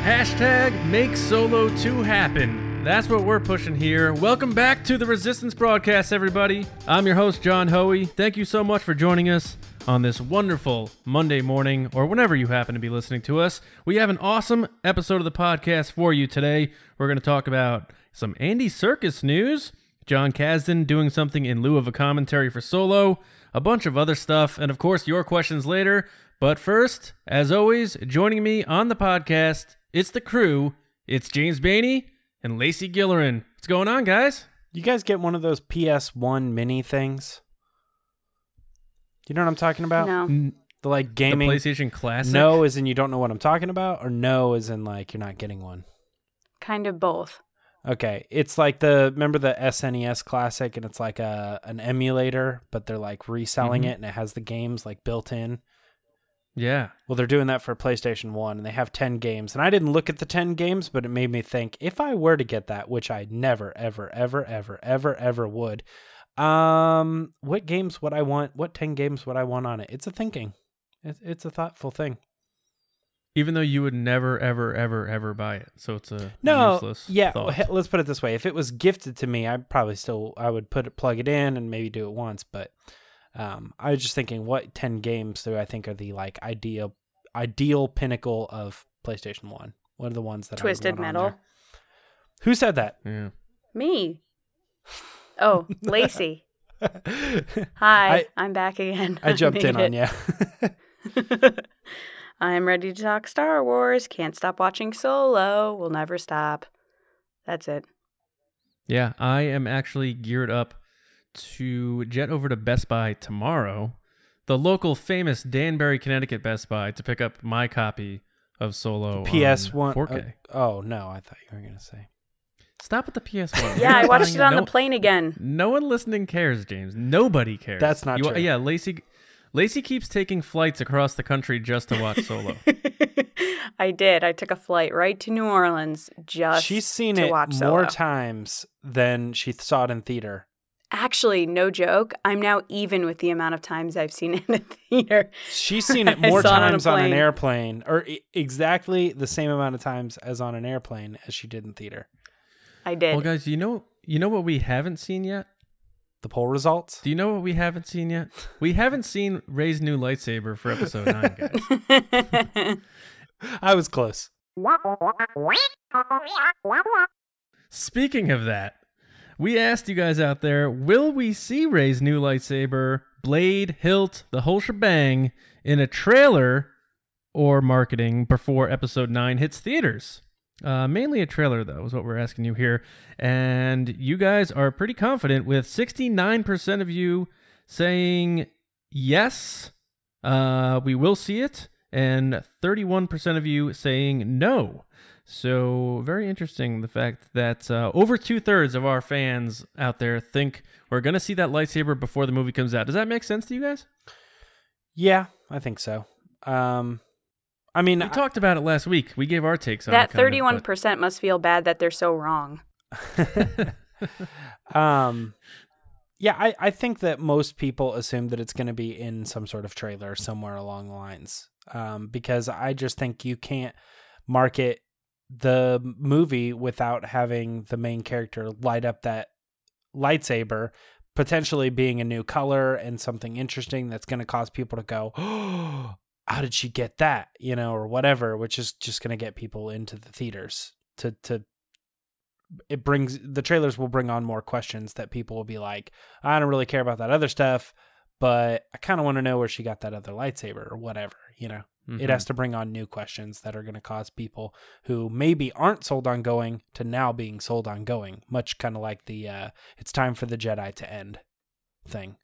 Hashtag make Solo 2 happen. That's what we're pushing here. Welcome back to the Resistance Broadcast, everybody. I'm your host, John Hoey. Thank you so much for joining us on this wonderful Monday morning, or whenever you happen to be listening to us. We have an awesome episode of the podcast for you today. We're going to talk about some Andy Serkis news, Jon Kasdan doing something in lieu of a commentary for Solo, a bunch of other stuff, and of course, your questions later. But first, as always, joining me on the podcast, it's the crew. It's James Bainey and Lacey Gillerin. What's going on, guys? You guys get one of those PS1 mini things? You know what I'm talking about? No. The like gaming. The PlayStation Classic? No as in you don't know what I'm talking about, or no as in like you're not getting one? Kind of both. Okay. It's like remember the SNES Classic, and it's like an emulator, but they're like reselling it and it has the games like built in. Yeah. Well, they're doing that for PlayStation 1, and they have 10 games. And I didn't look at the 10 games, but it made me think, if I were to get that, which I never, ever, ever, ever, ever, ever would, what games would I want? What 10 games would I want on it? It's a thinking. It's a thoughtful thing. Even though you would never, ever, ever, ever buy it. So it's a useless thought. Let's put it this way. If it was gifted to me, I would plug it in and maybe do it once, but... I was just thinking, what 10 games do I think are the like ideal pinnacle of PlayStation 1? What are the ones that Twisted I would want Metal? on there? Who said that? Yeah. Me. Oh, Lacey. Hi, I'm back again. I jumped in on you. I'm ready to talk Star Wars. Can't stop watching Solo. We'll never stop. That's it. Yeah, I am actually geared up to jet over to Best Buy tomorrow, the local famous Danbury, Connecticut Best Buy, to pick up my copy of Solo PS1 on 4K. Oh no, I thought you were going to say. Stop with the PS1. Yeah, I watched it on the plane again. No one listening cares, James. Nobody cares. That's not true. Yeah, Lacey keeps taking flights across the country just to watch Solo. I did. I took a flight right to New Orleans just She's seen to it watch more Solo. times than she saw it in theater. Actually, no joke. I'm now even with the amount of times I've seen it in a theater. She's seen it more times on an airplane, or exactly the same amount of times as on an airplane as she did in theater. I did. Well, guys, you know what we haven't seen yet? The poll results? Do you know what we haven't seen yet? We haven't seen Rey's new lightsaber for episode 9, guys. I was close. Speaking of that, we asked you guys out there, will we see Rey's new lightsaber, blade, hilt, the whole shebang, in a trailer or marketing before episode 9 hits theaters? Mainly a trailer, though, is what we're asking you here. And you guys are pretty confident, with 69% of you saying yes, we will see it, and 31% of you saying no. So very interesting, the fact that over 2/3 of our fans out there think we're going to see that lightsaber before the movie comes out. Does that make sense to you guys? Yeah, I think so. I mean, we talked about it last week. We gave our takes on that it. 31% must feel bad that they're so wrong. Yeah, I think that most people assume that it's going to be in some sort of trailer somewhere along the lines, because I just think you can't market the movie without having the main character light up that lightsaber, potentially being a new color and something interesting that's going to cause people to go, oh, how did she get that? Or whatever, which is just going to get people into the theaters. The trailers will bring on more questions that people will be like, I don't really care about that other stuff, but I kind of want to know where she got that other lightsaber or whatever, Mm-hmm. It has to bring on new questions that are going to cause people who maybe aren't sold on going to now being sold on going, much kind of like the it's time for the Jedi to end thing.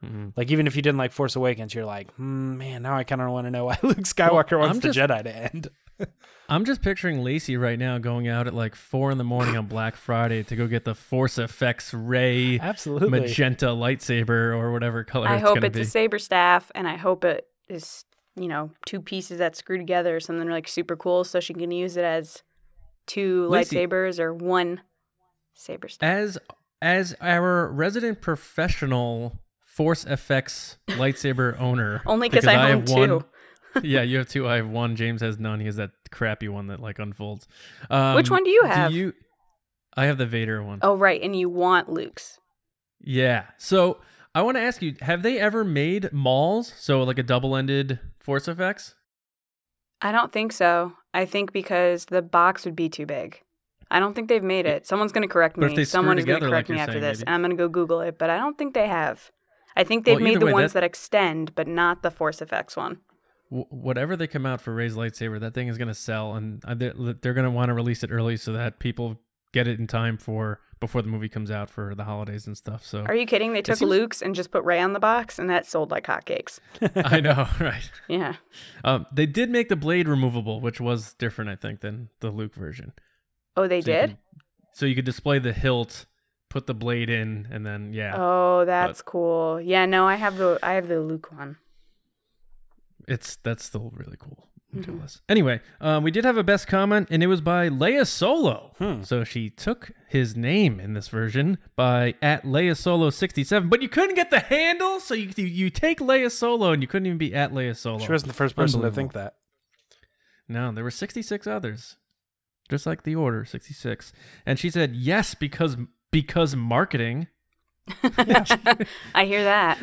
Mm-hmm. Like, even if you didn't like Force Awakens, you're like, man, now I kind of want to know why Luke Skywalker wants the Jedi to end. I'm just picturing Lacey right now going out at like 4 a.m. on Black Friday to go get the Force Effects Rey magenta lightsaber or whatever color I it's going hope to it's be. a saber staff, and I hope it is, 2 pieces that screw together or something like super cool, so she can use it as 2 Lacey, lightsabers or 1 saber staff. As our resident professional Force Effects lightsaber owner, only because I own 2. Yeah, you have two. I have one. James has none. He has that crappy one that like unfolds. Which one do you have? I have the Vader one. Oh, right. And you want Luke's. Yeah. So I want to ask you, have they ever made Mauls? So like a double-ended Force effects? I don't think so. I think because the box would be too big. I don't think they've made it. Someone's going to correct But if me. they screw Someone is going to together, correct like me you're after saying, this. maybe. And I'm going to go Google it, but I don't think they have. I think they've made either the way, ones that extend, but not the Force effects one. Whatever they come out for Rey's lightsaber, that thing is going to sell, and they're going to want to release it early so that people get it in time for before the movie comes out for the holidays and stuff. So Are you kidding? They took Luke's and just put Rey on the box, and that sold like hotcakes. I know, right? Yeah. They did make the blade removable, which was different, I think, than the Luke version. Oh, they did? So you could display the hilt, put the blade in, and then Oh, that's cool. Yeah, no, I have the Luke one. That's still really cool. Anyway, we did have a best comment, and it was by Leia Solo. So she took his name in this version by at Leia Solo 67, but you couldn't get the handle, so you take Leia Solo, and you couldn't even be at Leia Solo. She wasn't the first person to think that. No, there were 66 others, just like the Order 66, and she said yes because marketing. I hear that.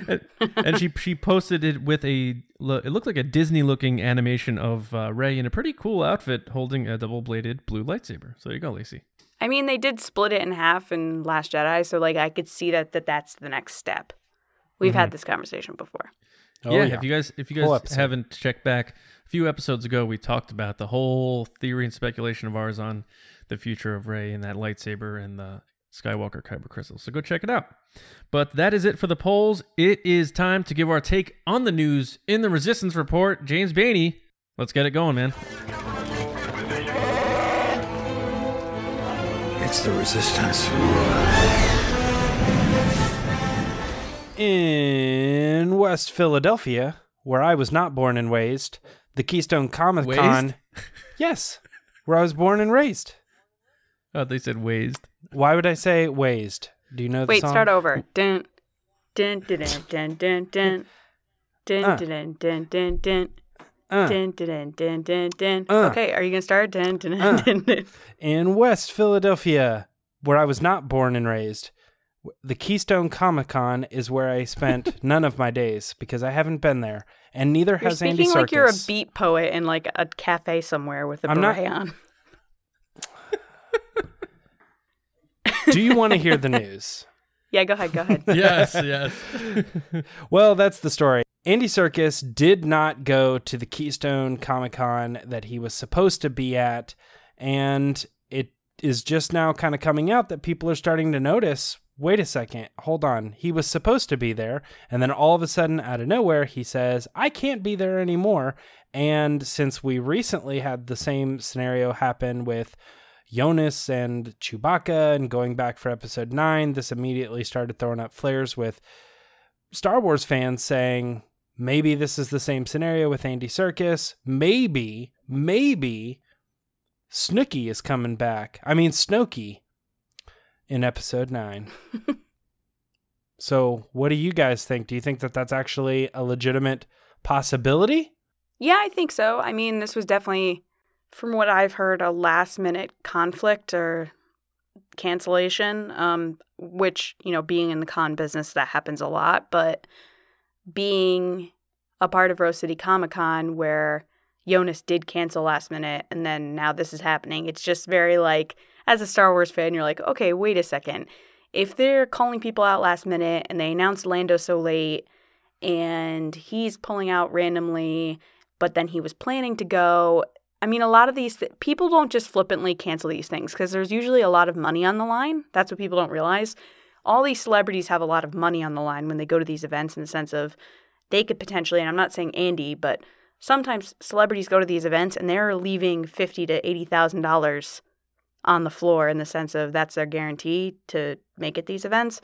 And she posted it with it looked like a Disney looking animation of Rey in a pretty cool outfit holding a double bladed blue lightsaber. So there you go, Lacey. I mean, they did split it in half in Last Jedi, so like I could see that's the next step. We've had this conversation before. Yeah. If you guys haven't checked back a few episodes ago, we talked about the whole theory and speculation of ours on the future of Rey and that lightsaber and the Skywalker Kyber crystal. So go check it out. But that is it for the polls. It is time to give our take on the news in the Resistance Report. James Baney, let's get it going, man. It's the Resistance. In West Philadelphia, where I was not born and raised, the Keystone Comic Con. Yes, where I was born and raised. Oh, they said waised. Why would I say waised? Do you know the song? Wait, start over. Dun dun dun dun dun dun dun dun dun dun dun. Dun, dun, dun, dun, dun. Okay, are you going to start? Dun, dun, dun, dun. In West Philadelphia, where I was not born and raised, the Keystone Comic Con is where I spent none of my days because I haven't been there, and neither has Andy Serkis. You're speaking like you're a beat poet in like a cafe somewhere with a beret on. Do you want to hear the news? Yeah, go ahead. Yes. Well, that's the story. Andy Serkis did not go to the Keystone Comic Con that he was supposed to be at, and it is just now kind of coming out that people are starting to notice, wait a second, hold on, he was supposed to be there, and then all of a sudden, out of nowhere, he says, I can't be there anymore. And since we recently had the same scenario happen with Jonas and Chewbacca, and going back for episode 9, this immediately started throwing up flares with Star Wars fans saying, maybe this is the same scenario with Andy Serkis. Maybe Snooki is coming back. I mean, Snoke in episode 9. So what do you guys think? Do you think that that's actually a legitimate possibility? Yeah, I think so. I mean, this was definitely, from what I've heard, a last-minute conflict or cancellation, which, you know, being in the con business, that happens a lot. But being a part of Rose City Comic Con where Jonas did cancel last minute and then now this is happening, it's just very like, as a Star Wars fan, you're like, okay, wait a second. If they're calling people out last minute and they announced Lando so late and he's pulling out randomly, but then he was planning to go, I mean, a lot of these people don't just flippantly cancel these things because there's usually a lot of money on the line. That's what people don't realize. All these celebrities have a lot of money on the line when they go to these events, in the sense of they could potentially, and I'm not saying Andy, but sometimes celebrities go to these events and they're leaving $50,000 to $80,000 on the floor, in the sense of that's their guarantee to make it these events.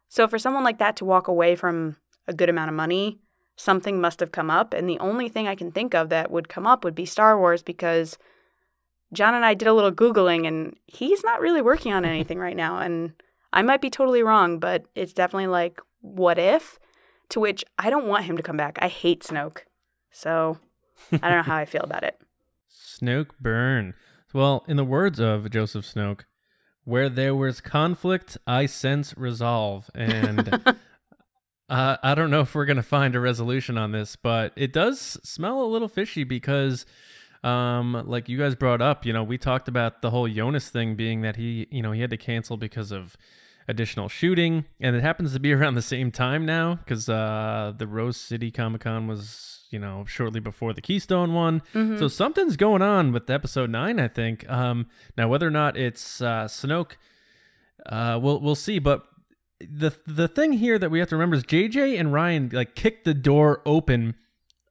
So for someone like that to walk away from a good amount of money, something must have come up. And the only thing I can think of that would come up would be Star Wars, because John and I did a little Googling and he's not really working on anything right now. And I might be totally wrong, but it's definitely like, what if? To which I don't want him to come back. I hate Snoke. So I don't know how I feel about it. Snoke burn. Well, in the words of Joseph Snoke, where there was conflict, I sense resolve. And I don't know if we're going to find a resolution on this, but it does smell a little fishy because, like you guys brought up, we talked about the whole Jonas thing being that he had to cancel because of additional shooting, and it happens to be around the same time now because the Rose City Comic Con was shortly before the Keystone one. So something's going on with episode 9, I think. Now whether or not it's Snoke, we'll see. But the thing here that we have to remember is JJ and Ryan kicked the door open,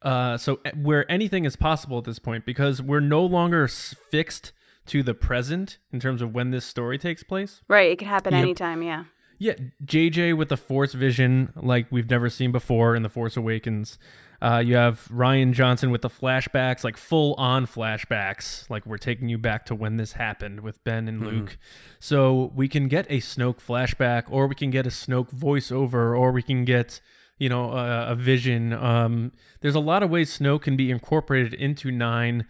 so where anything is possible at this point, because we're no longer fixed to the present in terms of when this story takes place. Right, it could happen anytime, yeah. Yeah, JJ with the Force vision like we've never seen before in The Force Awakens. You have Rian Johnson with the flashbacks, like full-on flashbacks, like we're taking you back to when this happened with Ben and Luke. So we can get a Snoke flashback, or we can get a Snoke voiceover, or we can get, a vision. There's a lot of ways Snoke can be incorporated into 9,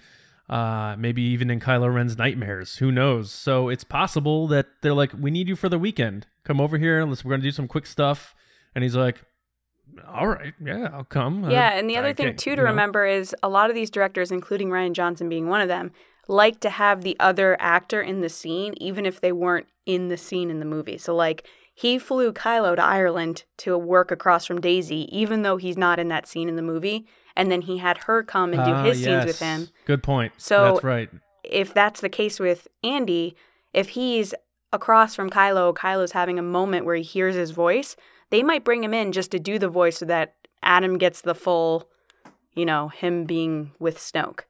maybe even in Kylo Ren's nightmares. Who knows? So it's possible that they're like, we need you for the weekend. Come over here. We're going to do some quick stuff. And he's like, all right, yeah, I'll come. Yeah, and the other thing, too, to remember is a lot of these directors, including Rian Johnson being one of them, like to have the other actor in the scene, even if they weren't in the scene in the movie. So, he flew Kylo to Ireland to work across from Daisy, even though he's not in that scene in the movie. And then he had her come and do his scenes with him. Good point. So that's right. If that's the case with Andy, if he's across from Kylo's having a moment where he hears his voice, they might bring him in just to do the voice so that Adam gets the full, him being with Snoke.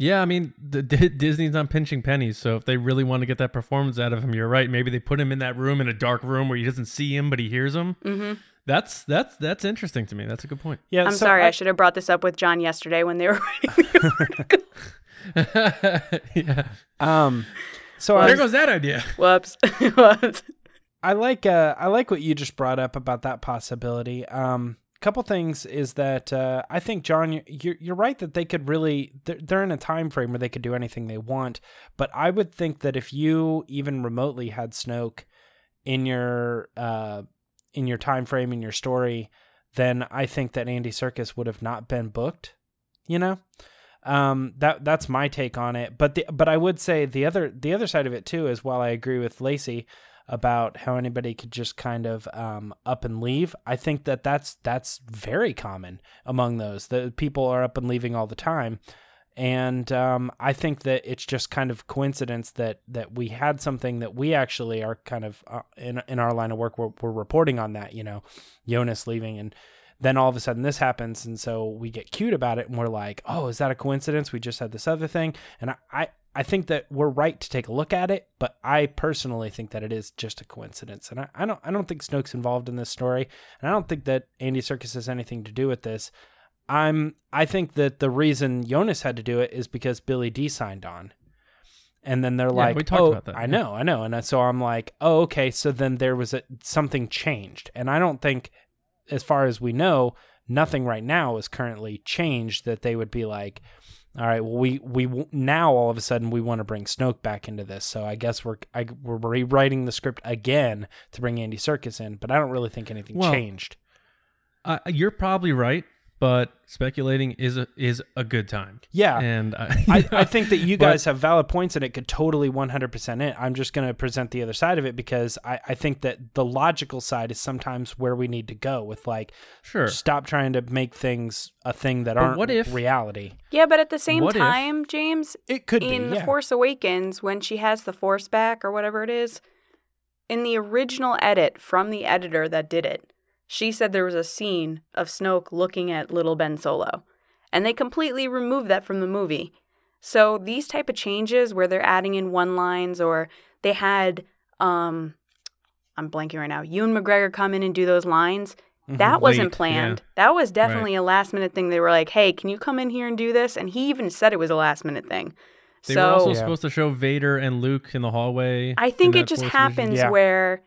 Yeah, I mean, Disney's not pinching pennies, so if they really want to get that performance out of him, you're right. Maybe they put him in that room, in a dark room where he doesn't see him, but he hears him. Mm-hmm. That's interesting to me. That's a good point. Yeah, I'm sorry. I should have brought this up with John yesterday when they were writing the article. Yeah. So there goes that idea. Whoops. I like what you just brought up about that possibility. Couple things is that I think, John, you're right that they could really they're in a time frame where they could do anything they want. But I would think that if you even remotely had Snoke in your time frame, in your story, then I think that Andy Serkis would have not been booked. That's my take on it. But I would say the other side of it too is, while I agree with Lacey about how anybody could just kind of up and leave, I think that's very common among those. The people are up and leaving all the time. And I think that it's just kind of coincidence that we had something that we actually are kind of in our line of work, we're reporting on that, Jonas leaving, and then all of a sudden this happens, and so we get cute about it, and we're like, oh, is that a coincidence? We just had this other thing. And I think that we're right to take a look at it, but I personally think that it is just a coincidence. And I don't think Snoke's involved in this story, and I don't think that Andy Serkis has anything to do with this. I think that the reason Jonas had to do it is because Billy D signed on. And then they're like, we talked about that. I know. And so I'm like, oh, okay. So then there was something changed. And I don't think, as far as we know, nothing right now is currently changed that they would be like, all right, well, we now all of a sudden we want to bring Snoke back into this. So I guess we're rewriting the script again to bring Andy Serkis in, but I don't really think anything changed. You're probably right, but speculating is a good time. Yeah. And I think that you guys have valid points and it could totally 100% it. I'm just going to present the other side of it because I think that the logical side is sometimes where we need to go with stop trying to make things a thing that aren't reality. Yeah, but at the same time, James, it could in The Force Awakens, when she has the Force back or whatever it is, in the original edit from the editor that did it, she said there was a scene of Snoke looking at little Ben Solo, and they completely removed that from the movie. So these type of changes where they're adding in one-lines, or they had, I'm blanking right now, Ewan McGregor come in and do those lines, that wasn't planned. Yeah. That was definitely a last-minute thing. They were like, hey, can you come in here and do this? And he even said it was a last-minute thing. They were also supposed to show Vader and Luke in the hallway. I think it just happens where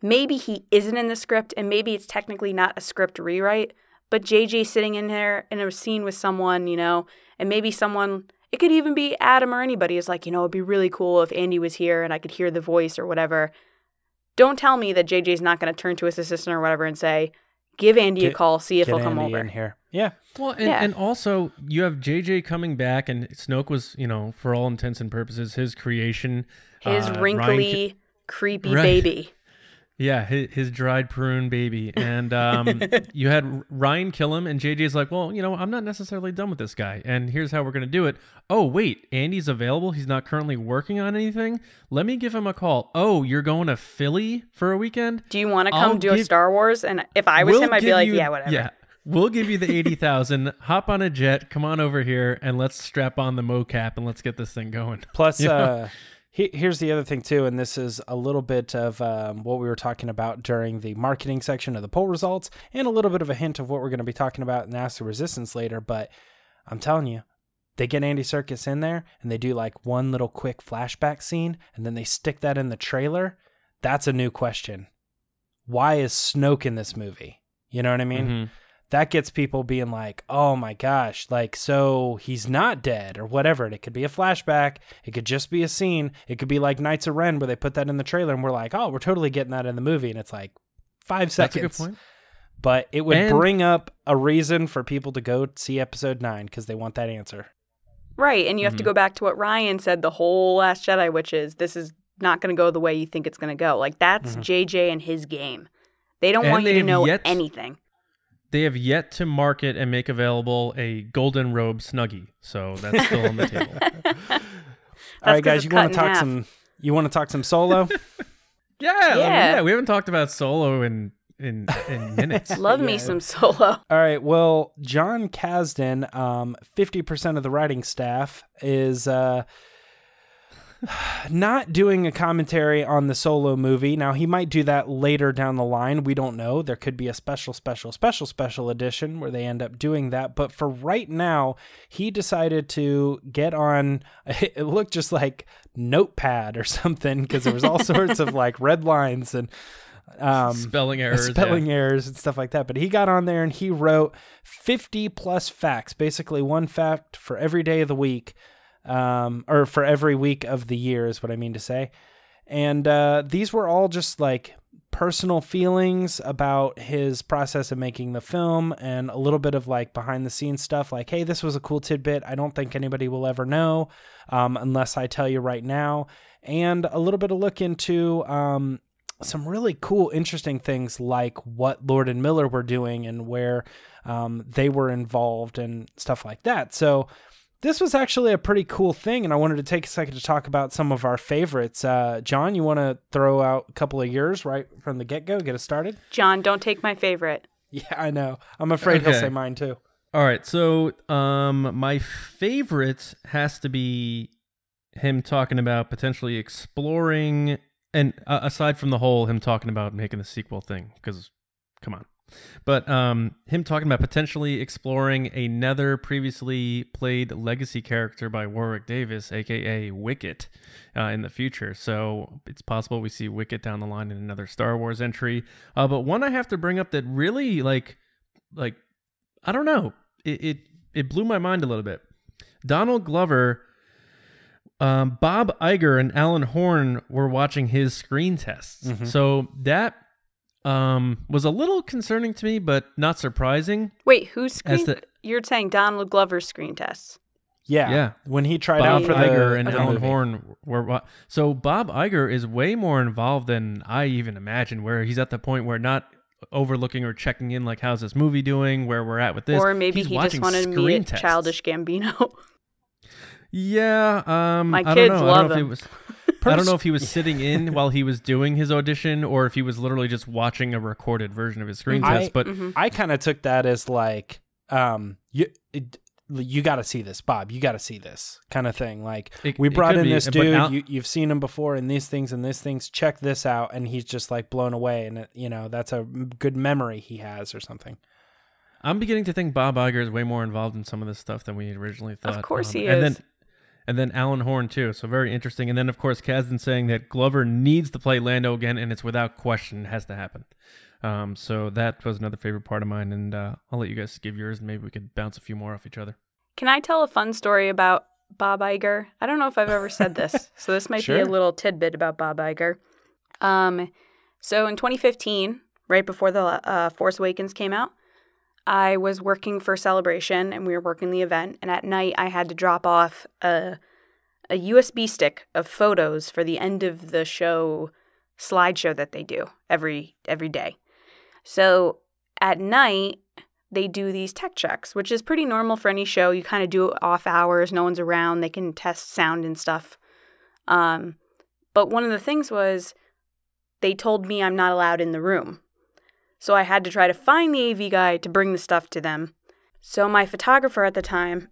maybe he isn't in the script, and maybe it's technically not a script rewrite, but JJ sitting in there in a scene with someone, and maybe someone, it could even be Adam or anybody, is like, it'd be really cool if Andy was here and I could hear the voice or whatever. Don't tell me that JJ's not going to turn to his assistant or whatever and say, give Andy a call, see if he'll come Andy over. In here. Yeah. Well, and also you have JJ coming back, and Snoke was, for all intents and purposes, his creation. His wrinkly, creepy baby. Yeah, his dried prune baby. And you had Ryan kill him, and JJ's like, well, I'm not necessarily done with this guy, and here's how we're going to do it. Oh, wait, Andy's available? He's not currently working on anything? Let me give him a call. Oh, you're going to Philly for a weekend? Do you want to come do a Star Wars? And if I was him, I'd be like, yeah, whatever. Yeah, we'll give you the 80,000. Hop on a jet, come on over here, and let's strap on the mocap, and let's get this thing going. Plus, here's the other thing, too, and this is a little bit of what we were talking about during the marketing section of the poll results, and a little bit of a hint of what we're going to be talking about in Ask the Resistance later, but I'm telling you, they get Andy Serkis in there, and they do like one little quick flashback scene, and then they stick that in the trailer. That's a new question. Why is Snoke in this movie? You know what I mean? Mm-hmm. That gets people being like, oh my gosh, like, so he's not dead or whatever. And it could be a flashback. It could just be a scene. It could be like Knights of Ren where they put that in the trailer and we're like, oh, we're totally getting that in the movie. And it's like 5 seconds. That's a good point. But it would bring up a reason for people to go see episode 9 because they want that answer. Right. And you have to go back to what Ryan said the whole Last Jedi, which is this is not going to go the way you think it's going to go. Like, that's JJ and his game. They don't want you to know anything. They have yet to market and make available a golden robe Snuggie, so that's still on the table. All right, guys, you want to talk some Solo? Yeah. We haven't talked about Solo in minutes. Love me some Solo. All right, well, Jon Kasdan, 50% of the writing staff is not doing a commentary on the Solo movie. Now, he might do that later down the line. We don't know. There could be a special edition where they end up doing that. But for right now, he decided to get on, it looked just like Notepad or something, because there was all sorts of like red lines and spelling errors and stuff like that. But he got on there and he wrote 50 plus facts, basically one fact for every day of the week. Or for every week of the year is what I mean to say. And these were all just like personal feelings about his process of making the film and a little bit of like behind the scenes stuff like, hey, this was a cool tidbit. I don't think anybody will ever know unless I tell you right now. And a little bit of look into some really cool, interesting things like what Lord and Miller were doing and where they were involved and stuff like that. So this was actually a pretty cool thing, and I wanted to take a second to talk about some of our favorites. John, you want to throw out a couple of yours right from the get-go, get us started? John, don't take my favorite. Yeah, I know. I'm afraid he'll say mine too. All right, so my favorite has to be him talking about potentially exploring, and aside from the whole him talking about making the sequel thing, because come on. But him talking about potentially exploring another previously played legacy character by Warwick Davis, a.k.a. Wicket, in the future. So it's possible we see Wicket down the line in another Star Wars entry. But one I have to bring up that really, like I don't know, it blew my mind a little bit. Donald Glover, Bob Iger, and Alan Horn were watching his screen tests. Mm-hmm. So that was a little concerning to me, but not surprising. Wait, who's screen? You're saying Donald Glover's screen tests? Yeah. When he tried out for Iger and Alan Horn were so Bob Iger is way more involved than I even imagined. Where he's at the point where not overlooking or checking in, like how's this movie doing, where we're at with this, or maybe he just wanted to meet Childish Gambino. Yeah, my kids love him. I don't know if he was sitting in while he was doing his audition or if he was literally just watching a recorded version of his screen test. But I kind of took that as like, you got to see this, Bob. You got to see this kind of thing. Like, we brought in this dude. You've seen him before in these things and these things. Check this out. And he's just like blown away. And, that's a good memory he has or something. I'm beginning to think Bob Iger is way more involved in some of this stuff than we originally thought. Of course he is. And then Alan Horn, too. So very interesting. And then, of course, Kasdan saying that Glover needs to play Lando again, and it's without question. It has to happen. So that was another favorite part of mine. And I'll let you guys give yours, and maybe we could bounce a few more off each other. Can I tell a fun story about Bob Iger? I don't know if I've ever said this, so this might be a little tidbit about Bob Iger. So in 2015, right before the Force Awakens came out, I was working for Celebration, and we were working the event. And at night, I had to drop off a USB stick of photos for the end of the show slideshow that they do every day. So at night, they do these tech checks, which is pretty normal for any show. You kind of do it off hours. No one's around. They can test sound and stuff. But one of the things was they told me I'm not allowed in the room. So I had to try to find the AV guy to bring the stuff to them. So my photographer at the time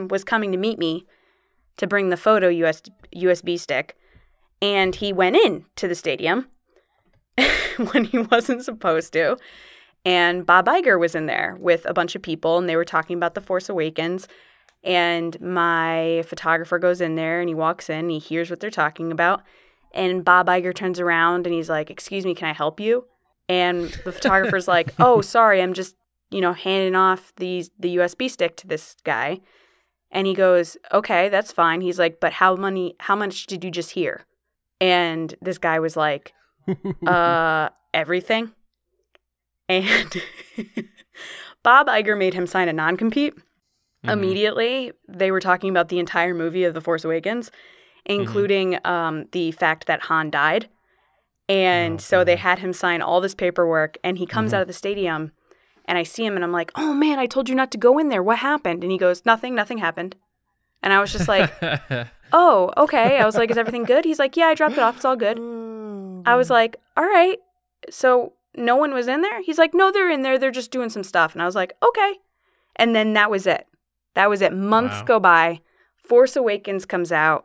was coming to meet me to bring the photo USB stick. And he went in to the stadium when he wasn't supposed to. And Bob Iger was in there with a bunch of people, and they were talking about The Force Awakens. And my photographer goes in there, and he walks in, and he hears what they're talking about. And Bob Iger turns around, and he's like, "Excuse me, can I help you?" And the photographer's like, "Oh, sorry, I'm just, handing off the USB stick to this guy." And he goes, "Okay, that's fine." He's like, "But how much did you just hear?" And this guy was like, "Everything." And Bob Iger made him sign a non-compete. Immediately. They were talking about the entire movie of The Force Awakens, including the fact that Han died. And so they had him sign all this paperwork, and he comes out of the stadium, and I see him, and I'm like, "Oh, man, I told you not to go in there. What happened?" And he goes, nothing happened." And I was just like, "Oh, okay." I was like, "Is everything good?" He's like, "Yeah, I dropped it off. It's all good." I was like, "All right. So no one was in there?" He's like, "No, they're in there. They're just doing some stuff." And I was like, "Okay." And then that was it. Months go by. Force Awakens comes out.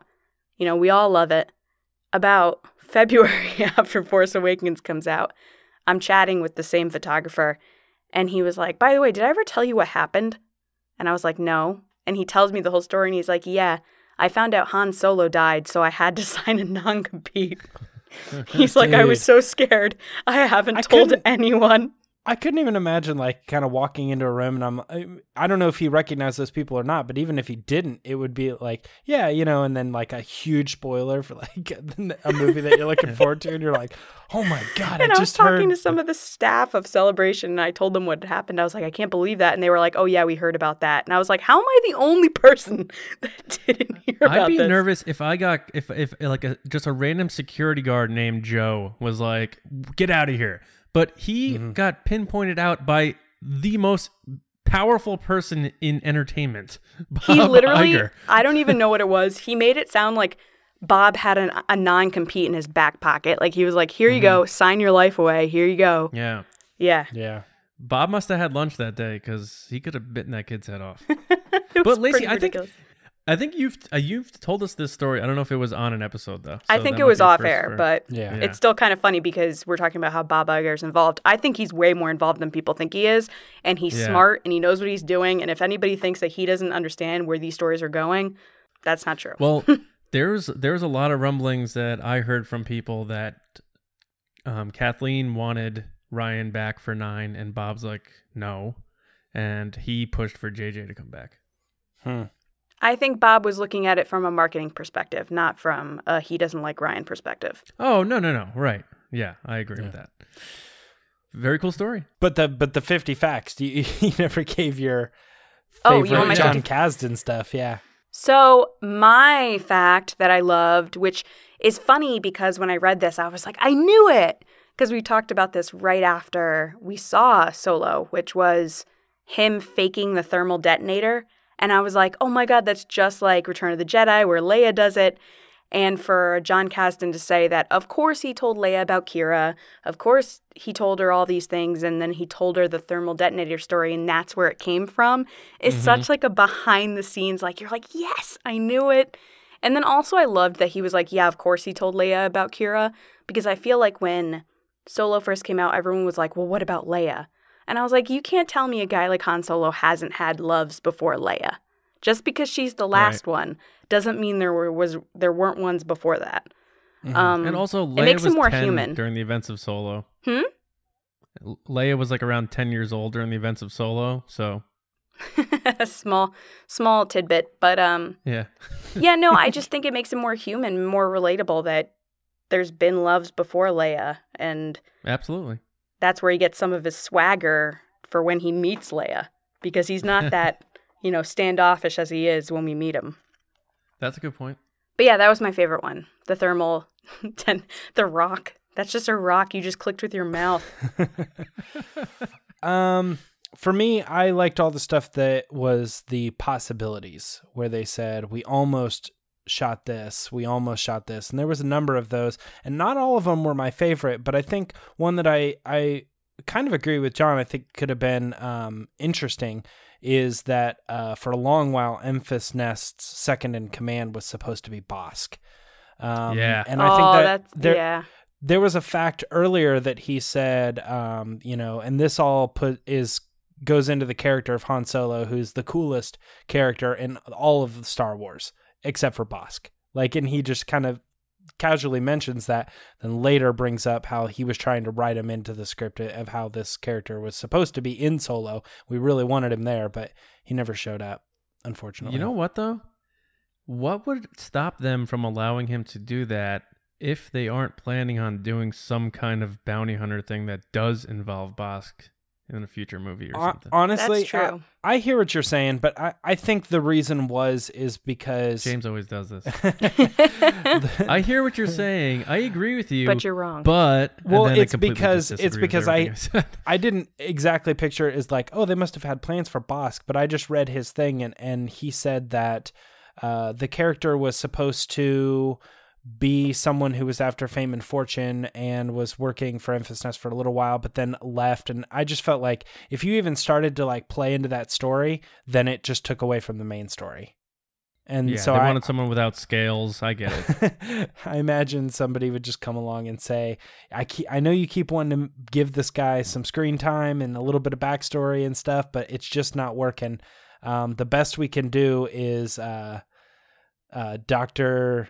We all love it. About February after Force Awakens comes out, I'm chatting with the same photographer. And he was like, "By the way, did I ever tell you what happened?" And I was like, "No." And he tells me the whole story. And he's like, "Yeah, I found out Han Solo died, so I had to sign a non-compete." He's like, "I was so scared. I haven't told anyone." I couldn't even imagine kind of walking into a room, and I don't know if he recognized those people or not, but even if he didn't, it would be like, yeah, and then a huge spoiler for a movie that you're looking forward to, and you're like, "Oh my God, and I was talking to some of the staff of Celebration, and I told them what had happened. I was like, "I can't believe that." And they were like, "Oh yeah, we heard about that." And I was like, "How am I the only person that didn't hear about this?" I'd be nervous if I got if just a random security guard named Joe was like, "Get out of here." But he got pinpointed out by the most powerful person in entertainment. He literally, Iger. I don't even know what it was. He made it sound like Bob had a non-compete in his back pocket. Like he was like, "Here you go, sign your life away. Here you go." Yeah. Yeah. Bob must have had lunch that day because he could have bitten that kid's head off. But Lacey, I think you've told us this story. I don't know if it was on an episode though. I think it was off air, but it's still kind of funny because we're talking about how Bob Iger's involved. I think he's way more involved than people think he is, and he's smart and he knows what he's doing. And if anybody thinks that he doesn't understand where these stories are going, that's not true. Well, there's a lot of rumblings that I heard from people that Kathleen wanted Ryan back for 9, and Bob's like, no, and he pushed for JJ to come back. I think Bob was looking at it from a marketing perspective, not from a he doesn't like Ryan perspective. Oh, no. Right. Yeah, I agree with that. Very cool story. But the 50 facts, you never gave your favorite Jon Kasdan stuff. Yeah. So my fact that I loved, which is funny because when I read this, I was like, I knew it. Because we talked about this right after we saw Solo, which was him faking the thermal detonator. And I was like, oh my God, that's just like Return of the Jedi where Leia does it. And for Jon Kasdan to say that, of course he told Leia about Kira. Of course he told her all these things. And then he told her the thermal detonator story. And that's where it came from. Is such like a behind the scenes, like, you're like, yes, I knew it. And then also I loved that he was like, yeah, of course he told Leia about Kira. Because I feel like when Solo first came out, everyone was like, well, what about Leia? And I was like, you can't tell me a guy like Han Solo hasn't had loves before Leia. Just because she's the last one doesn't mean there weren't ones before that. And also, Leia it makes was him more 10 human during the events of Solo. Leia was like around 10 years old during the events of Solo, so a small tidbit, but yeah. yeah, no, I just think it makes him more human, more relatable that there's been loves before Leia, and Absolutely. that's where he gets some of his swagger for when he meets Leia, because he's not that, standoffish as he is when we meet him. That's a good point. But yeah, that was my favorite one. The thermal, the rock. That's just a rock you just clicked with your mouth. For me, I liked all the stuff that was the possibilities, where they said, we almost shot this, and there was a number of those, and not all of them were my favorite, but I think one that I kind of agree with John, I think could have been interesting, is that for a long while, Emphas Nest's second in command was supposed to be Bosk. And I think there was a fact earlier that he said, and this all goes into the character of Han Solo, who's the coolest character in all of Star Wars, except for Bosk. And he just kind of casually mentions that, then later brings up how he was trying to write him into the script of how this character was supposed to be in Solo. We really wanted him there, but he never showed up, unfortunately. You know what, though? What would stop them from allowing him to do that if they aren't planning on doing some kind of bounty hunter thing that does involve Bosk in a future movie or something? Honestly, that's true. I hear what you're saying, but I think the reason is because James always does this. I hear what you're saying. I agree with you, but you're wrong. But it's because I didn't exactly picture it as like, oh, they must have had plans for Bosk, but I just read his thing and he said that the character was supposed to be someone who was after fame and fortune and was working for Emphas Nest for a little while, but then left. And I just felt like if you even started to play into that story, then it just took away from the main story. And so they wanted someone without scales. I get it. I imagine somebody would just come along and say, I know you keep wanting to give this guy some screen time and a little bit of backstory and stuff, but it's just not working. The best we can do is Dr.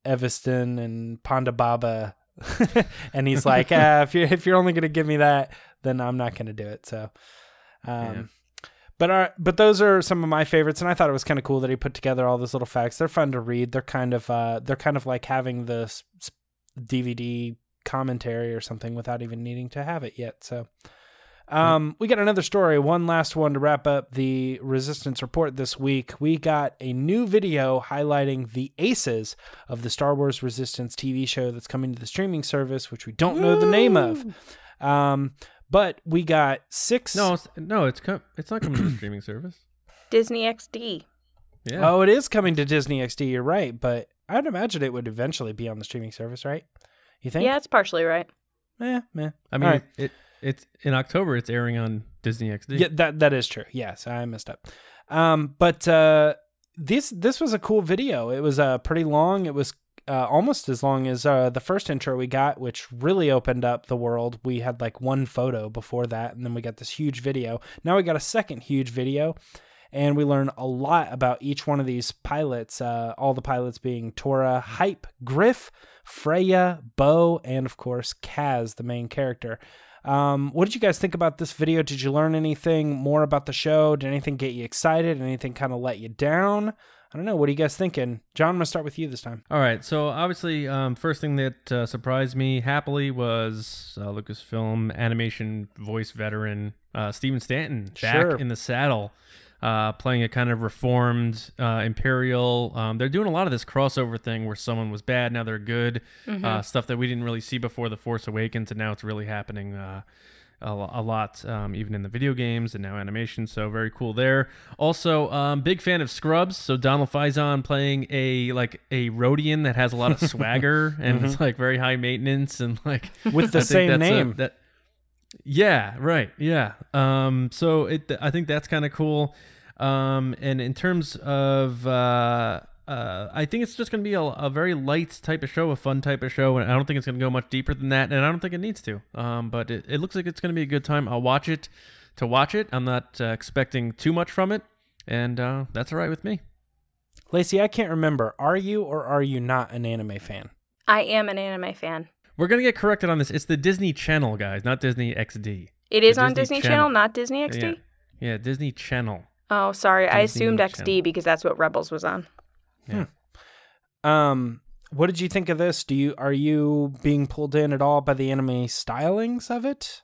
Eviston and Ponda Baba. And he's like, if you're only going to give me that, then I'm not going to do it. So, but those are some of my favorites. And I thought it was kind of cool that he put together all those little facts. They're fun to read. They're kind of like having the DVD commentary or something without even needing to have it yet. So, we got another story, one last one to wrap up the Resistance Report this week. We got a new video highlighting the aces of the Star Wars Resistance TV show that's coming to the streaming service, which we don't know the name of. But we got 6. No, it's not coming to the streaming service. Disney XD. Yeah. Oh, it is coming to Disney XD. You're right, but I'd imagine it would eventually be on the streaming service, right? You think? Yeah, it's partially right. I mean, right. It's in October. It's airing on Disney XD. Yeah, that is true. Yes, I messed up. But this was a cool video. It was pretty long. It was almost as long as the first intro we got, which really opened up the world. We had one photo before that, and then we got this huge video. Now we got a second huge video, and we learn a lot about each one of these pilots. All the pilots being Tora, Hype, Griff, Freya, Bo, and of course Kaz, the main character. What did you guys think about this video? Did you learn anything more about the show? Did anything get you excited? Anything kind of let you down? I don't know. What are you guys thinking? John, I'm going to start with you this time. All right. So obviously, first thing that surprised me happily was Lucasfilm animation voice veteran Steven Stanton back in the saddle. Playing a kind of reformed Imperial. They're doing a lot of this crossover thing where someone was bad, now they're good. Stuff that we didn't really see before The Force Awakens, and now it's really happening a lot, even in the video games and now animation. So very cool there. Also, big fan of Scrubs. So Donald Faison playing a Rhodian that has a lot of swagger and it's very high maintenance and with the same name. Yeah, right. Yeah. So I think that's kind of cool. And in terms of, I think it's just going to be a very light type of show, a fun type of show. And I don't think it's going to go much deeper than that. And I don't think it needs to. But it looks like it's going to be a good time. I'll watch it to watch it. I'm not expecting too much from it. And that's all right with me. Lacey, I can't remember. Are you or are you not an anime fan? I am an anime fan. We're going to get corrected on this. It's the Disney Channel, guys, not Disney XD. It is The on Disney Channel, not Disney XD? Yeah, Disney Channel. Oh, sorry. I Disney assumed XD Channel. because that's what Rebels was on. Yeah. What did you think of this? Are you being pulled in at all by the anime stylings of it?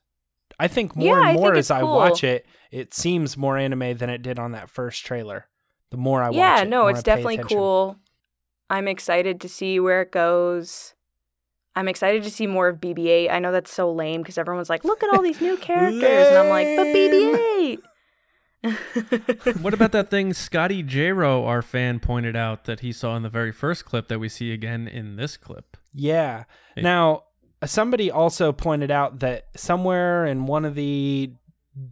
I think more and more as I watch it, it seems more anime than it did on that first trailer. The more I watch it. Yeah, no, the more it's I pay definitely attention. cool. I'm excited to see where it goes. I'm excited to see more of BB-8. I know that's so lame because everyone's like, look at all these new characters. And I'm like, but BB-8. What about that thing Scotty J-Ro, our fan, pointed out that he saw in the very first clip that we see again in this clip? Yeah. Now, somebody also pointed out that somewhere in one of the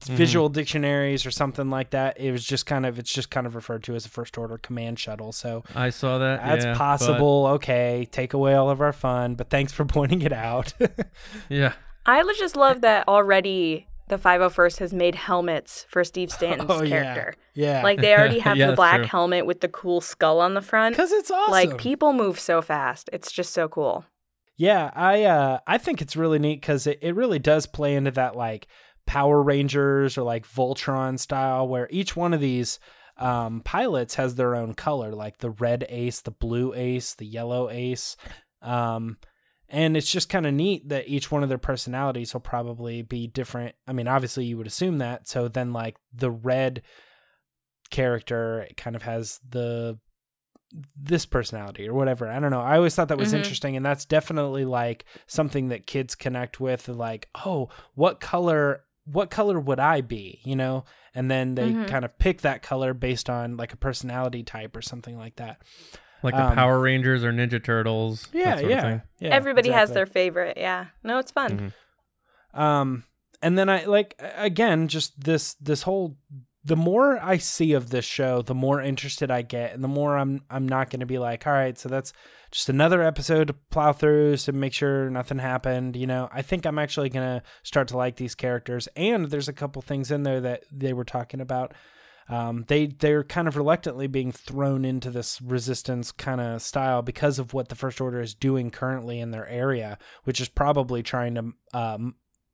visual dictionaries or something like that, it's just kind of referred to as a First Order command shuttle. So I saw that. that's possible. Okay, take away all of our fun, but thanks for pointing it out. Yeah. I just love that already the 501st has made helmets for Steve Stanton's character. Yeah. Like they already have Yeah, the that's black true. helmet with the cool skull on the front. Because it's awesome. Like people move so fast. It's just so cool. Yeah, I think it's really neat because it really does play into that like Power Rangers or like Voltron style where each one of these pilots has their own color, like the red ace, the blue ace, the yellow ace. And it's just kind of neat that each one of their personalities will probably be different. I mean, obviously you would assume that. So then like the red character kind of has this personality or whatever. I don't know. I always thought that was interesting. And that's definitely like something that kids connect with, like, oh, what color would I be, you know? And then they kind of pick that color based on like a personality type or something like that. Like the Power Rangers or Ninja Turtles. Yeah, that sort of thing. yeah. Everybody has exactly. their favorite. Yeah. No, it's fun. And then I like, again, just this whole, the more I see of this show, the more interested I get, and the more I'm not going to be like, all right, so that's just another episode to plow through to make sure nothing happened. You know, I think I'm actually going to start to like these characters. And there's a couple things in there that they were talking about. They're kind of reluctantly being thrown into this resistance kind of style because of what the First Order is doing currently in their area, which is probably trying to,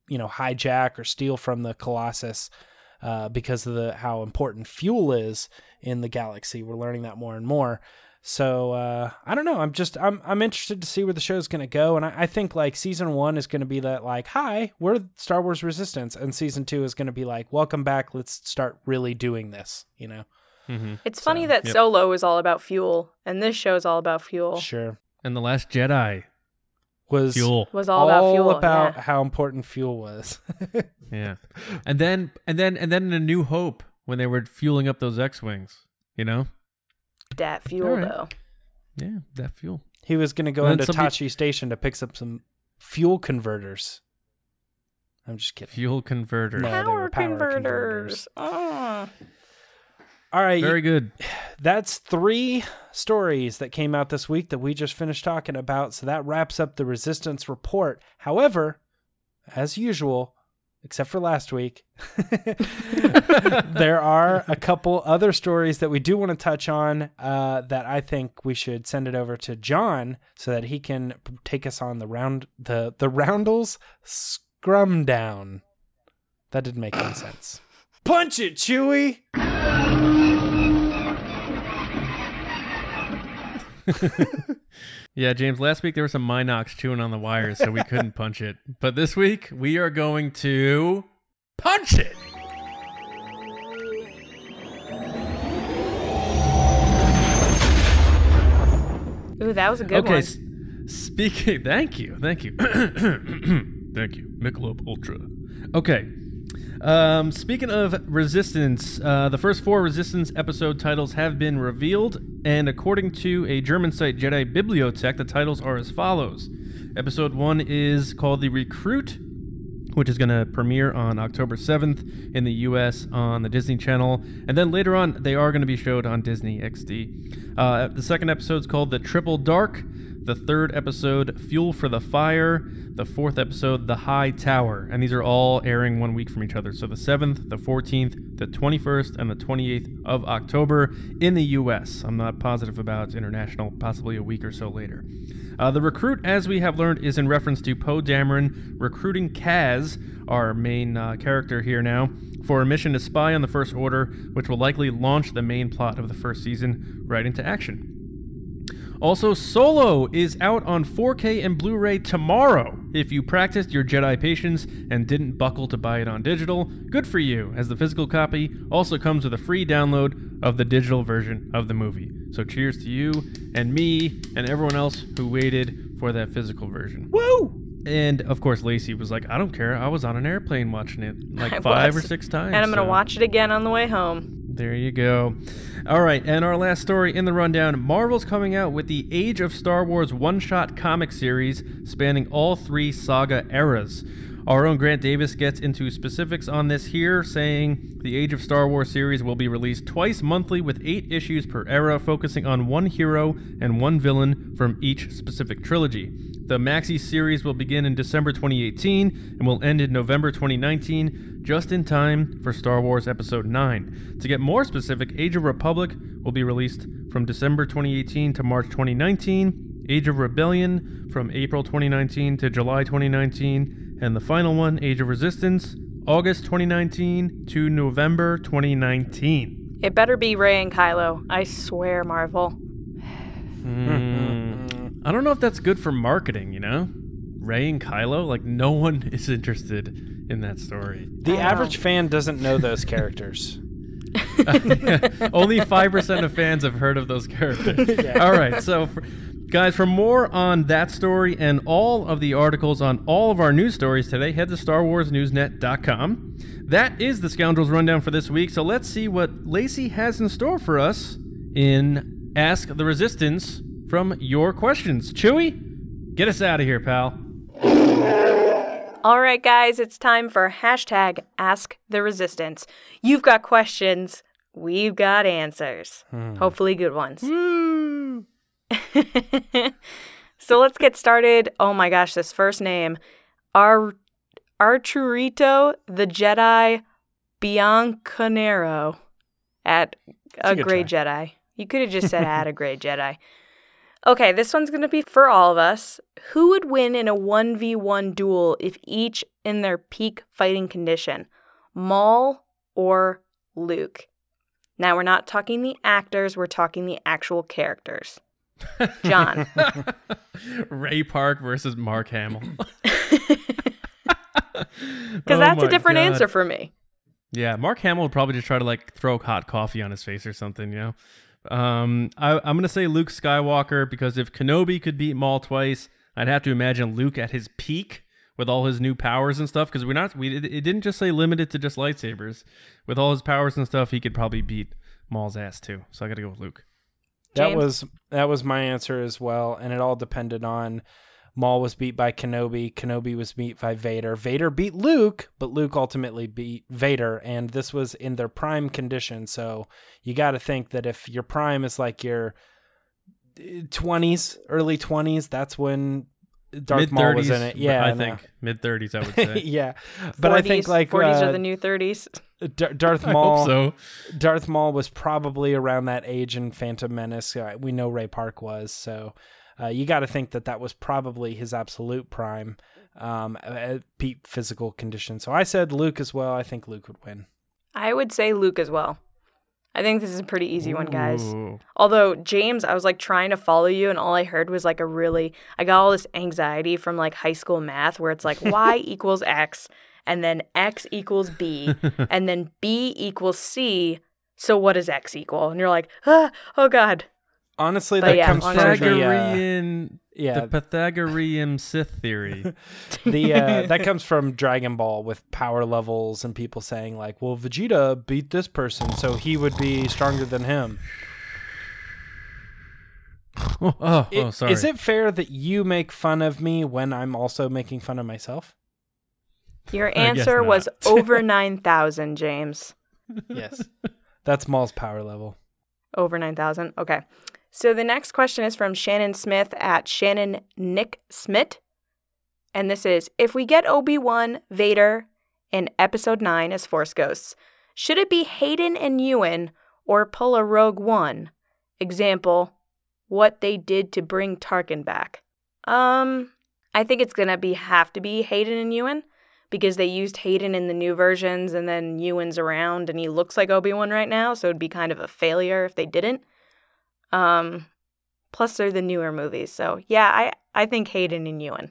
hijack or steal from the Colossus. Because of how important fuel is in the galaxy. We're learning that more and more. So I don't know. I'm interested to see where the show's going to go. And I think like season 1 is going to be that like, hi, we're Star Wars Resistance. And season 2 is going to be like, welcome back. Let's start really doing this, you know? It's funny that Solo is all about fuel and this show is all about fuel. Sure. And The Last Jedi Was fuel. Was all about fuel. about yeah. how important fuel was. Yeah. And then in A New Hope when they were fueling up those X-Wings, you know? That fuel, All right. though. Yeah, that fuel. He was going to go And into then somebody- Tachi Station to pick up some fuel converters. I'm just kidding. Fuel converters. No, they were power converters. Oh. All right. Very good. That's 3 stories that came out this week that we just finished talking about. So that wraps up the Resistance Report. However, as usual, except for last week, there are a couple other stories that we do want to touch on that I think we should send it over to John so that he can take us on the Roundels Scrum Down. That didn't make any sense. Punch it, Chewie! Yeah, James, last week there were some Minox chewing on the wires, so we couldn't punch it. But this week, we are going to punch it! Ooh, that was a good Okay, one. speaking... Thank you. Thank you. Michelob Ultra. Okay. Speaking of Resistance, the first 4 Resistance episode titles have been revealed, and according to a German site, Jedi Bibliotech, the titles are as follows. Episode 1 is called The Recruit, which is going to premiere on October 7th in the U.S. on the Disney Channel, and then later on, they are going to be showed on Disney XD. The second episode is called The Triple Dark. The third episode, Fuel for the Fire. The fourth episode, The High Tower. And these are all airing 1 week from each other. So the 7th, the 14th, the 21st, and the 28th of October in the U.S. I'm not positive about international, possibly a week or so later. The recruit, as we have learned, is in reference to Poe Dameron recruiting Kaz, our main character here now, for a mission to spy on the First Order, which will likely launch the main plot of the first season right into action. Also, Solo is out on 4K and Blu-ray tomorrow. If you practiced your Jedi patience and didn't buckle to buy it on digital, good for you, as the physical copy also comes with a free download of the digital version of the movie. So cheers to you and me and everyone else who waited for that physical version. Woo! And, of course, Lacey was like, I don't care. I was on an airplane watching it like I 5 was. or 6 times. And I'm going to watch it again on the way home. There you go. All right, and our last story in the rundown, Marvel's coming out with the Age of Star Wars one-shot comic series spanning all 3 saga eras. Our own Grant Davis gets into specifics on this here, saying the Age of Star Wars series will be released twice monthly with 8 issues per era, focusing on one hero and one villain from each specific trilogy. The Maxi series will begin in December 2018 and will end in November 2019, just in time for Star Wars Episode 9. To get more specific, Age of Republic will be released from December 2018 to March 2019, Age of Rebellion from April 2019 to July 2019, and the final one, Age of Resistance, August 2019 to November 2019. It better be Rey and Kylo. I swear, Marvel. I don't know if that's good for marketing, you know? Rey and Kylo, like no one is interested in that story. The average fan doesn't know those characters. Only 5% of fans have heard of those characters. Yeah. All right, so guys, for more on that story and all of the articles on all of our news stories today, head to StarWarsNewsNet.com. That is the Scoundrels Rundown for this week, so let's see what Lacey has in store for us in Ask the Resistance from your questions. Chewie, get us out of here, pal. All right, guys, it's time for hashtag Ask the Resistance. You've got questions, we've got answers. Hopefully good ones. Woo! So let's get started. Oh my gosh, this first name. Arturito the Jedi Bianconero at a Grey Jedi. You could have just said at a Grey Jedi. Okay, this one's going to be for all of us. Who would win in a 1v1 duel if each in their peak fighting condition? Maul or Luke? Now, we're not talking the actors, we're talking the actual characters. John. Ray Park versus Mark Hamill. Because that's a different answer for me. Yeah, Mark Hamill would probably just try to like throw hot coffee on his face or something, you know? I'm going to say Luke Skywalker because if Kenobi could beat Maul twice, I'd have to imagine Luke at his peak with all his new powers and stuff because it didn't just say limited to just lightsabers. With all his powers and stuff, he could probably beat Maul's ass too. So I got to go with Luke. James? That was my answer as well, and it all depended on Maul was beat by Kenobi. Kenobi was beat by Vader. Vader beat Luke, but Luke ultimately beat Vader, and this was in their prime condition. So you got to think that if your prime is like your 20s, early 20s, that's when Darth Maul was in it. Yeah, I think mid-30s, I would say. Yeah, but 40s, I think like 40s are the new 30s. Darth Maul. I hope so. Darth Maul was probably around that age in Phantom Menace. We know Ray Park was, so you got to think that was probably his absolute prime at peak physical condition. So I said Luke as well. I think Luke would win. I would say Luke as well. I think this is a pretty easy one, guys. Ooh. Although, James, I was like trying to follow you, and all I heard was like I got all this anxiety from like high school math where it's like y equals x, and then x equals b, and then b equals c. So what does x equal? And you're like, oh God. Honestly, But that yeah, comes from the Pythagorean Sith theory. that comes from Dragon Ball with power levels and people saying like, well, Vegeta beat this person, so he would be stronger than him. Sorry. Is it fair that you make fun of me when I'm also making fun of myself? Your answer was over 9,000, James. Yes. That's Maul's power level. Over 9,000. Okay. So the next question is from Shannon Smith at Shannon Nick Smith. And this is, if we get Obi-Wan, Vader in Episode 9 as Force Ghosts, should it be Hayden and Ewan or pull a Rogue One? Example, what they did to bring Tarkin back. I think it's going to have to be Hayden and Ewan because they used Hayden in the new versions and then Ewan's around and he looks like Obi-Wan right now, so it'd be kind of a failure if they didn't. Plus they're the newer movies, so yeah, I think Hayden and Ewan.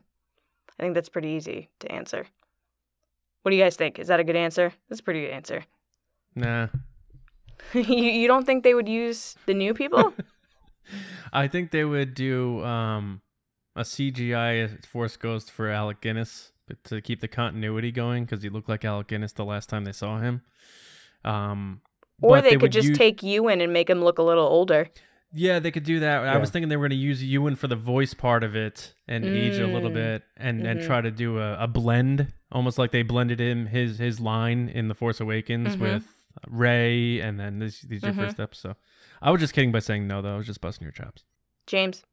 I think that's pretty easy to answer. What do you guys think? Is that a good answer? That's a pretty good answer. Nah. You don't think they would use the new people? I think they would do a CGI Force Ghost for Alec Guinness to keep the continuity going because he looked like Alec Guinness the last time they saw him. Or they could just take Ewan and make him look a little older. Yeah, they could do that. Yeah. I was thinking they were going to use Ewan for the voice part of it and age a little bit and try to do a blend, almost like they blended his line in The Force Awakens with Rey and then these are your first steps. So I was just kidding by saying no, though. I was just busting your chops. James?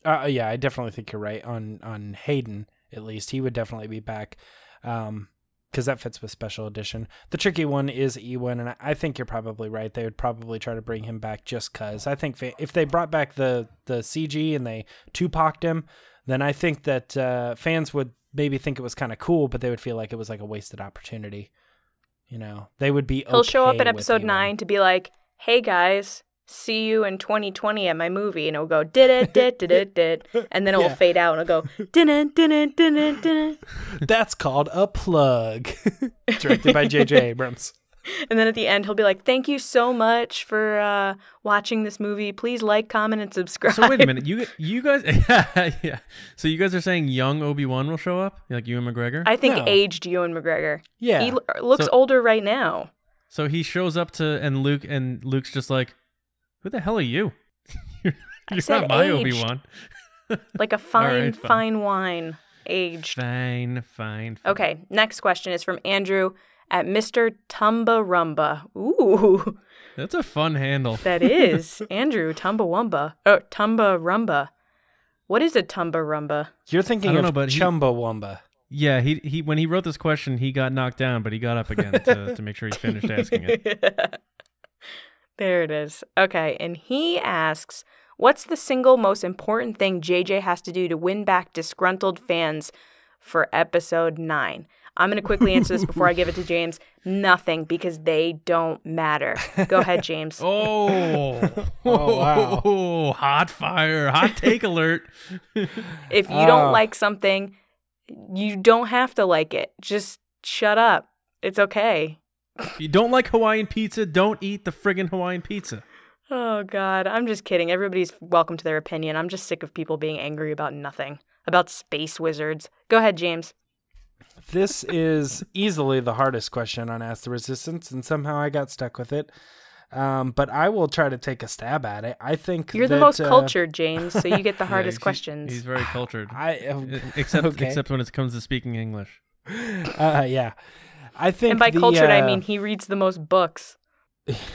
Yeah, I definitely think you're right on Hayden. At least he would definitely be back, because that fits with Special Edition. The tricky one is Ewan, and I think you're probably right. They would probably try to bring him back just because. I think if they brought back the CG and they Tupac'd him, then I think that fans would maybe think it was kind of cool, but they would feel like it was like a wasted opportunity. You know, they would be. He'll show up in Episode 9 to be like, "Hey guys, see you in 2020 at my movie," and it'll go did it, and then it will fade out and it'll go din. That's called a plug. Directed by J.J. Abrams. And then at the end he'll be like, "Thank you so much for watching this movie. Please like, comment, and subscribe." So wait a minute, you guys, yeah. So you guys are saying young Obi-Wan will show up, like Ewan McGregor? I think aged Ewan McGregor. Yeah, he looks older right now. So he shows up and Luke's just like, "Who the hell are you? You're not my aged. Obi-Wan." Like a fine wine. Aged. Fine. Okay, next question is from Andrew at Mr. Tumba Rumba. Ooh. That's a fun handle. That is. Andrew Tumba Rumba. What is a Tumba Rumba? You're thinking of Chumbawamba. Yeah, he when he wrote this question, he got knocked down, but he got up again to make sure he finished asking it. There it is. Okay, and he asks, what's the single most important thing JJ has to do to win back disgruntled fans for Episode 9? I'm going to quickly answer this before I give it to James. Nothing, because they don't matter. Go ahead, James. Oh, wow. Hot fire. Hot take alert. If you don't like something, you don't have to like it. Just shut up. It's okay. If you don't like Hawaiian pizza, don't eat the friggin' Hawaiian pizza. Oh, God. I'm just kidding. Everybody's welcome to their opinion. I'm just sick of people being angry about nothing. About space wizards. Go ahead, James. This is easily the hardest question on Ask the Resistance, and somehow I got stuck with it. But I will try to take a stab at it. I think you're the most cultured, James, so you get the hardest questions. He's very cultured. Except when it comes to speaking English. Yeah. I think, and by cultured, I mean he reads the most books.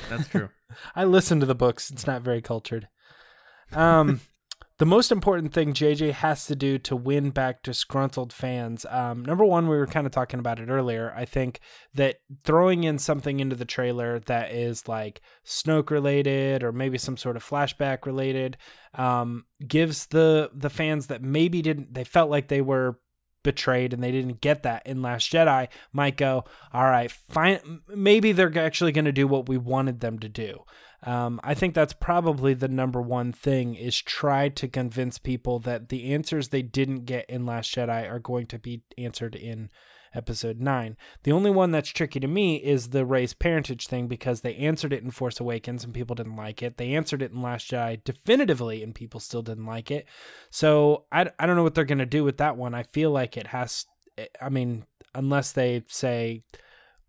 That's true. I listen to the books. It's not very cultured. The most important thing JJ has to do to win back disgruntled fans, number one, we were kind of talking about it earlier. I think that throwing in something into the trailer that is like Snoke related or maybe some sort of flashback related, gives the fans that maybe they felt like they were betrayed and they didn't get that in Last Jedi might go, all right, fine. Maybe they're actually going to do what we wanted them to do. I think that's probably the number one thing, is try to convince people that the answers they didn't get in Last Jedi are going to be answered in Episode 9. The only one that's tricky to me is the race parentage thing, because they answered it in Force Awakens and people didn't like it. They answered it in Last Jedi definitively and people still didn't like it. So I don't know what they're going to do with that one. I feel like it has, I mean, unless they say,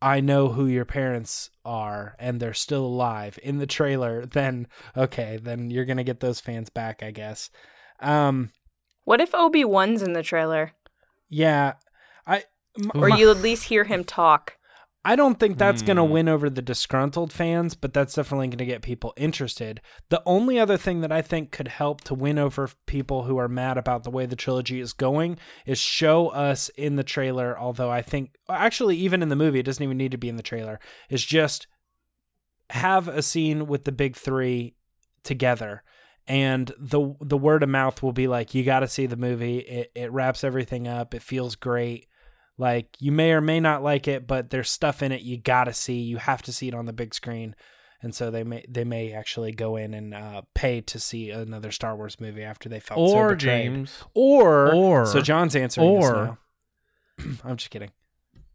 I know who your parents are and they're still alive in the trailer, then okay, then you're going to get those fans back, I guess. What if Obi-Wan's in the trailer? Yeah. Or you at least hear him talk. I don't think that's going to win over the disgruntled fans, but that's definitely going to get people interested. The only other thing that I think could help to win over people who are mad about the way the trilogy is going is show us in the trailer, although I think, actually even in the movie, it doesn't even need to be in the trailer, is just have a scene with the big three together. And the word of mouth will be like, you got to see the movie. It wraps everything up. It feels great. Like, you may or may not like it, but there's stuff in it you gotta see. You have to see it on the big screen, and so they may actually go in and pay to see another Star Wars movie after they felt so betrayed. James, or so John's answering this now. I'm just kidding.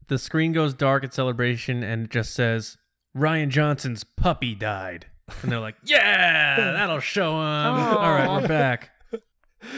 The screen goes dark at Celebration, and it just says Rian Johnson's puppy died, and they're like, "Yeah, that'll show him." All right, we're back.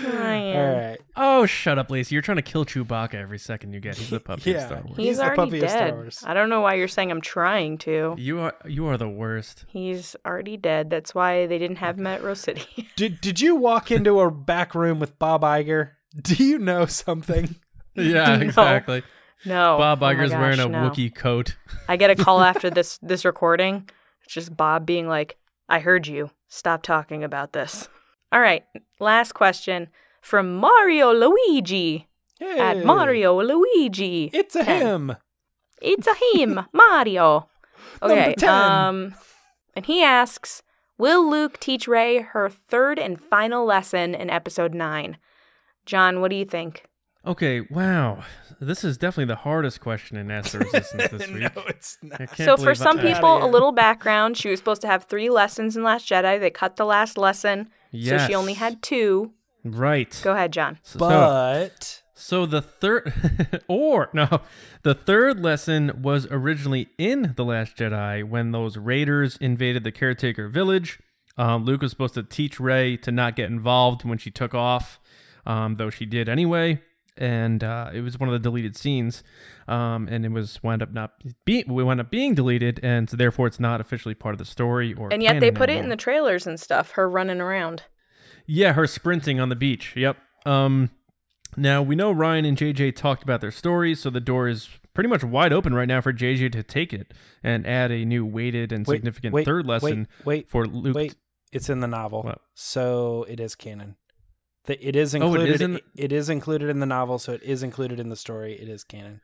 All right. Oh, shut up, Lacey. You're trying to kill Chewbacca every second you get. He's the puppy of Star Wars. He's the already puppy dead. of Star Wars. I don't know why you're saying I'm trying to. You are the worst. He's already dead. That's why they didn't have him at Rose City. Did you walk into a back room with Bob Iger? Do you know something? Yeah, exactly. No. Bob Iger's my wearing a gosh, Wookiee coat. I get a call after this recording. It's just Bob being like, I heard you. Stop talking about this. All right. Last question. From Mario Luigi at Mario Luigi. It's a 10. him. It's a him, Mario. Okay. Number 10. And he asks, will Luke teach Rey her third and final lesson in Episode 9? John, what do you think? Okay, wow. This is definitely the hardest question in Ask the Resistance this week. No, it's not. So for some people, a little background. She was supposed to have 3 lessons in Last Jedi. They cut the last lesson, so she only had 2. Right. Go ahead, John. So the third, the third lesson was originally in The Last Jedi when those raiders invaded the Caretaker village. Luke was supposed to teach Rey to not get involved when she took off, though she did anyway. And it was one of the deleted scenes, and it was wound up being deleted, and so therefore it's not officially part of the story or. And yet they put anymore. it in the trailers and stuff. Her running around. Yeah, her sprinting on the beach. Yep. Now we know Ryan and JJ talked about their stories, so the door is pretty much wide open right now for JJ to take it and add a new weighted and significant third lesson for Luke. Wait, it's in the novel, What? So it is canon. It is included. It is included in the novel, so it is included in the story. It is canon.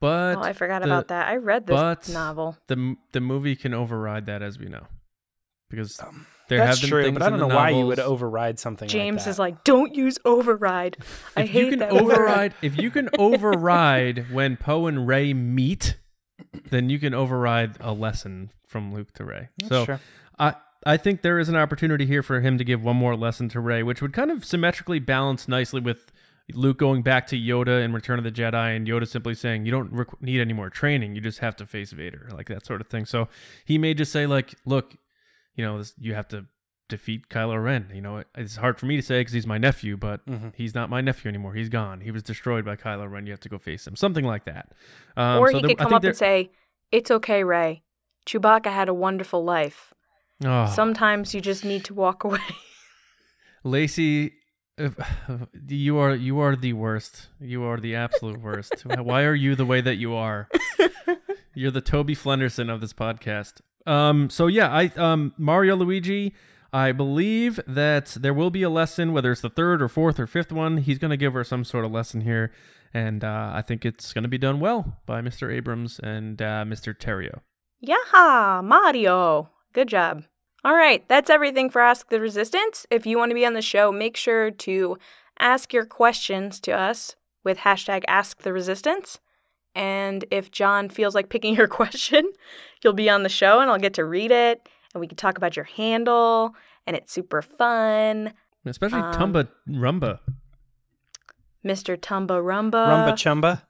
But I forgot about that. I read this novel. The movie can override that, as we know, because there That's have been true. things But I don't in know the why novels. you would override something. James like that. is like, don't use override. I If you hate can that override, if you can override when Poe and Rey meet, then you can override a lesson from Luke to Rey. So Sure. I think there is an opportunity here for him to give one more lesson to Rey, which would kind of symmetrically balance nicely with Luke going back to Yoda in Return of the Jedi, and Yoda simply saying, you don't need any more training, you just have to face Vader, like that sort of thing. So he may just say, like, look, you have to defeat Kylo Ren. It's hard for me to say because he's my nephew, but he's not my nephew anymore. He's gone. He was destroyed by Kylo Ren. You have to go face him. Something like that. Or he could come up and say, it's okay, Rey. Chewbacca had a wonderful life. Oh. Sometimes you just need to walk away. Lacey, you are the worst. You are the absolute worst. Why are you the way that you are? You're the Toby Flenderson of this podcast. Mario Luigi, I believe that there will be a lesson, whether it's the third or fourth or fifth one. He's going to give her some sort of lesson here, and I think it's going to be done well by Mr. Abrams and Mr. Terrio. Yaha, Mario. Good job. All right, that's everything for Ask the Resistance. If you want to be on the show, make sure to ask your questions to us with hashtag #AskTheResistance. And if John feels like picking your question, you'll be on the show and I'll get to read it. And we can talk about your handle. And it's super fun. Especially Tumba Rumba. Mr. Tumba Rumba. Rumba Chumba.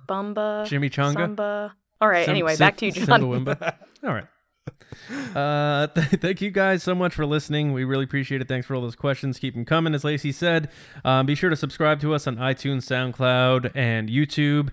Bumba. Jimmy Chonga. Samba. All right, anyway, back to you, John. Simba All right. Thank you guys so much for listening. We really appreciate it. Thanks for all those questions. Keep them coming, as Lacey said. Be sure to subscribe to us on iTunes, SoundCloud, and YouTube.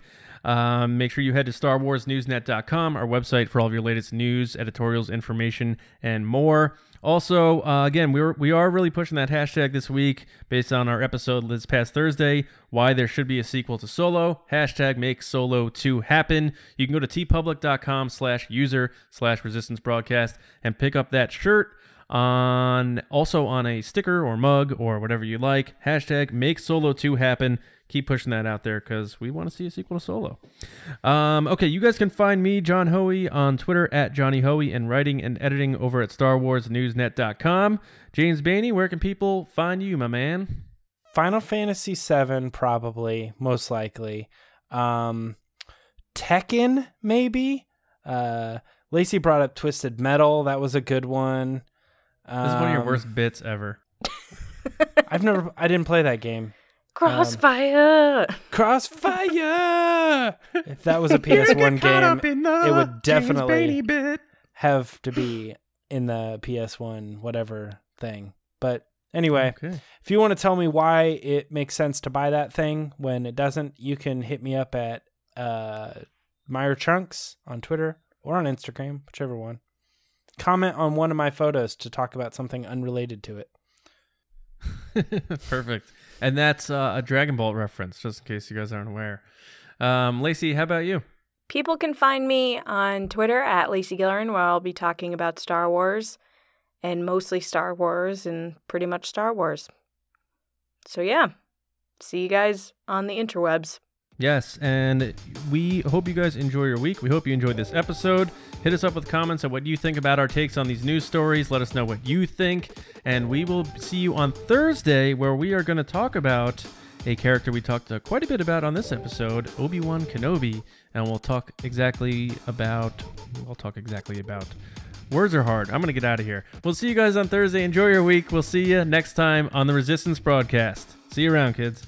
Make sure you head to StarWarsNewsNet.com, our website for all of your latest news, editorials, information, and more. Also, again, we are really pushing that hashtag this week based on our episode this past Thursday, why there should be a sequel to Solo. Hashtag make Solo 2 happen. You can go to tpublic.com/user/resistance broadcast and pick up that shirt also on a sticker or mug or whatever you like. Hashtag make Solo 2 happen. Keep pushing that out there because we want to see a sequel to Solo. Okay, you guys can find me, John Hoey, on Twitter at Johnny Hoey, and writing and editing over at StarWarsNewsNet.com. James Bainey, where can people find you, my man? Final Fantasy VII, probably, most likely. Tekken, maybe. Lacey brought up Twisted Metal. That was a good one. This is one of your worst bits ever. I didn't play that game. Crossfire! Crossfire! If that was a PS1 game, it would definitely have to be in the PS1 whatever thing. But anyway, if you want to tell me why it makes sense to buy that thing when it doesn't, you can hit me up at Meyer Chunks on Twitter or on Instagram, whichever one. Comment on one of my photos to talk about something unrelated to it. Perfect. And that's a Dragon Ball reference, just in case you guys aren't aware. Lacey, how about you? People can find me on Twitter at Lacey Gillerin, where I'll be talking about Star Wars, and mostly Star Wars, and pretty much Star Wars. So yeah, see you guys on the interwebs. Yes, and we hope you guys enjoy your week. We hope you enjoyed this episode. Hit us up with comments on what you think about our takes on these news stories. Let us know what you think. And we will see you on Thursday, where we are going to talk about a character we talked quite a bit about on this episode, Obi-Wan Kenobi. And we'll talk exactly about... Words are hard. I'm going to get out of here. We'll see you guys on Thursday. Enjoy your week. We'll see you next time on the Resistance broadcast. See you around, kids.